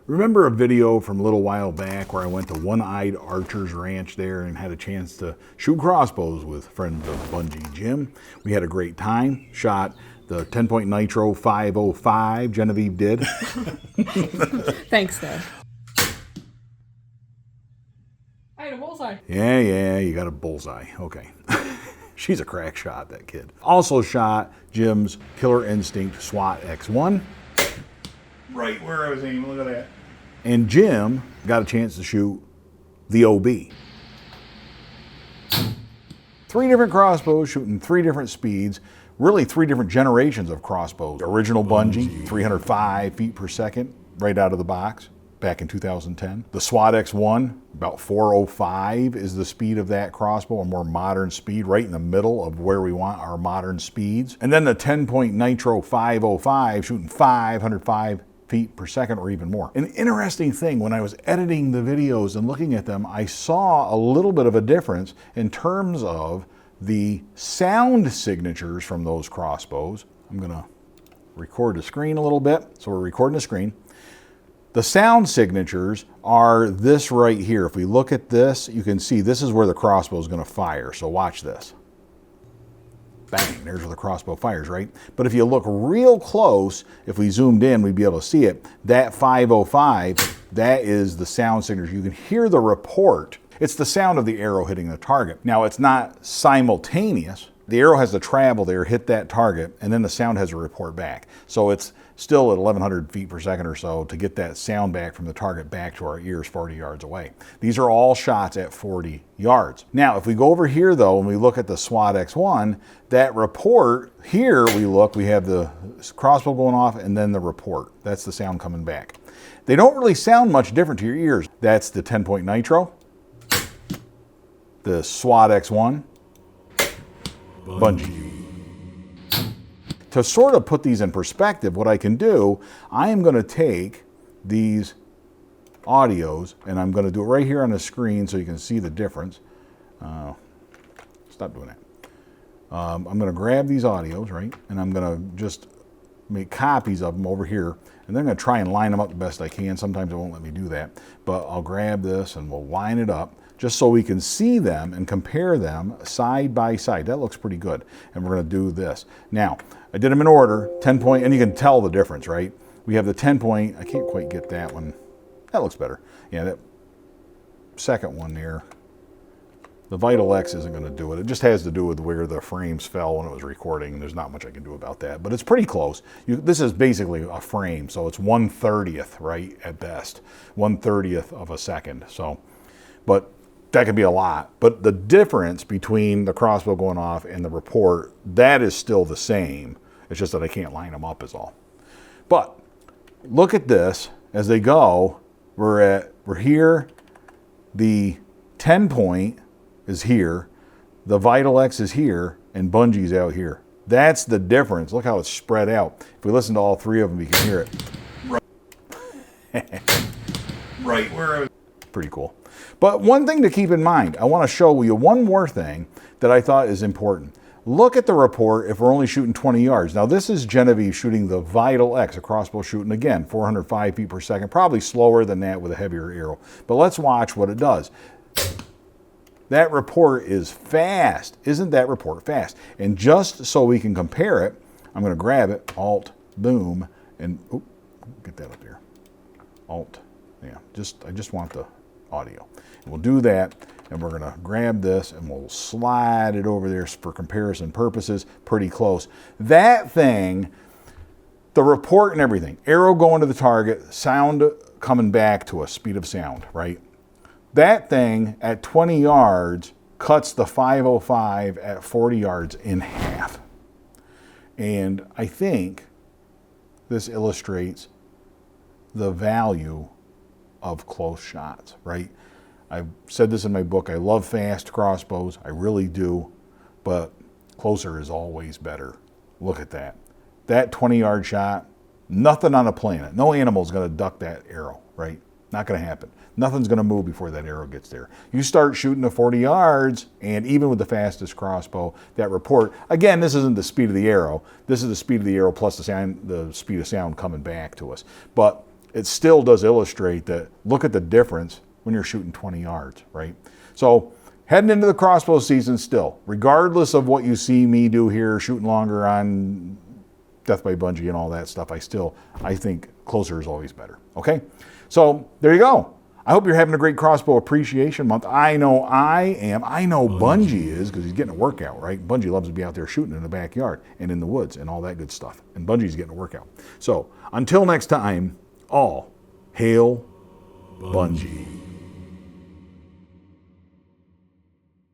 Remember a video from a little while back where I went to One-Eyed Archer's Ranch there and had a chance to shoot crossbows with Friend of Bunjie Jim? We had a great time. Shot the 10-point nitro 505. Genevieve did. Thanks, Dad. I had a bullseye. Yeah, you got a bullseye. Okay. She's a crack shot, that kid. Also shot Jim's Killer Instinct SWAT X1. Right where I was aiming, look at that. And Jim got a chance to shoot the OB. 3 different crossbows shooting 3 different speeds, really 3 different generations of crossbows. Original Bunjie, 305 feet per second, right out of the box, back in 2010. The SWAT X1, about 405 is the speed of that crossbow, a more modern speed, right in the middle of where we want our modern speeds. And then the 10-point Nitro 505, shooting 505 feet per second or even more. An interesting thing, when I was editing the videos and looking at them, I saw a little bit of a difference in terms of the sound signatures from those crossbows. I'm gonna record the screen a little bit. So we're recording the screen. The sound signatures are this right here. If we look at this, you can see this is where the crossbow is gonna fire. So watch this. Bang, there's where the crossbow fires, right? But if you look real close, if we zoomed in, we'd be able to see it. That 505, that is the sound signature. You can hear the report. It's the sound of the arrow hitting the target. Now, it's not simultaneous. The arrow has to travel there, hit that target, and then the sound has to report back. So it's still at 1,100 feet per second or so to get that sound back from the target back to our ears 40 yards away. These are all shots at 40 yards. Now, if we go over here though, and we look at the SWAT X1, that report, here we have the crossbow going off and then the report. That's the sound coming back. They don't really sound much different to your ears. That's the 10-point nitro, the SWAT X1, Bunjie. To sort of put these in perspective, what I can do, I am going to take these audios and I'm going to do it right here on the screen so you can see the difference. Stop doing that. I'm going to grab these audios, right, and I'm going to just make copies of them over here, and then I'm going to try and line them up the best I can. Sometimes it won't let me do that, but I'll grab this and we'll line it up just so we can see them and compare them side by side. That looks pretty good. And we're going to do this. Now, I did them in order, 10-point, and you can tell the difference, right? We have the 10-point, I can't quite get that one. That looks better. Yeah, that second one there, the Vital X isn't going to do it. It just has to do with where the frames fell when it was recording. There's not much I can do about that, but it's pretty close. This is basically a frame, so it's 1/30th, right, at best. 1/30th of a second. So, but that could be a lot. But the difference between the crossbow going off and the report, that is still the same. It's just that I can't line them up is all. But look at this as they go. We're here. The 10-point is here. The Vital X is here, and Bunjie's out here. That's the difference. Look how it's spread out. If we listen to all 3 of them, you can hear it. Right where I was. Pretty cool. But one thing to keep in mind, I want to show you one more thing that I thought is important. Look at the report if we're only shooting 20 yards. Now this is Genevieve shooting the Vital X, a crossbow shooting again, 405 feet per second, probably slower than that with a heavier arrow. But let's watch what it does. That report is fast. Isn't that report fast? And just so we can compare it, I'm going to grab it, Alt, boom, and get that up here. Alt, yeah, I just want the audio. And we'll do that, and we're going to grab this and we'll slide it over there for comparison purposes, pretty close. That thing, the report and everything, arrow going to the target, sound coming back to us, speed of sound, right? That thing at 20 yards cuts the 505 at 40 yards in half. And I think this illustrates the value of close shots, right? I've said this in my book, I love fast crossbows, I really do, but closer is always better. Look at that. That 20-yard shot, nothing on the planet, no animal's gonna duck that arrow, right? Not gonna happen. Nothing's gonna move before that arrow gets there. You start shooting to 40 yards, and even with the fastest crossbow, that report, again, this isn't the speed of the arrow, this is the speed of the arrow plus the speed of sound coming back to us. But it still does illustrate that look at the difference when you're shooting 20 yards, right? So heading into the crossbow season still, regardless of what you see me do here, shooting longer on Death by Bunjie and all that stuff, I think closer is always better, okay? So there you go. I hope you're having a great crossbow appreciation month. I know I am. I know Bunjie is, because he's getting a workout, right? Bunjie loves to be out there shooting in the backyard and in the woods and all that good stuff. And Bunjie's getting a workout. So until next time, all hail Bunjie.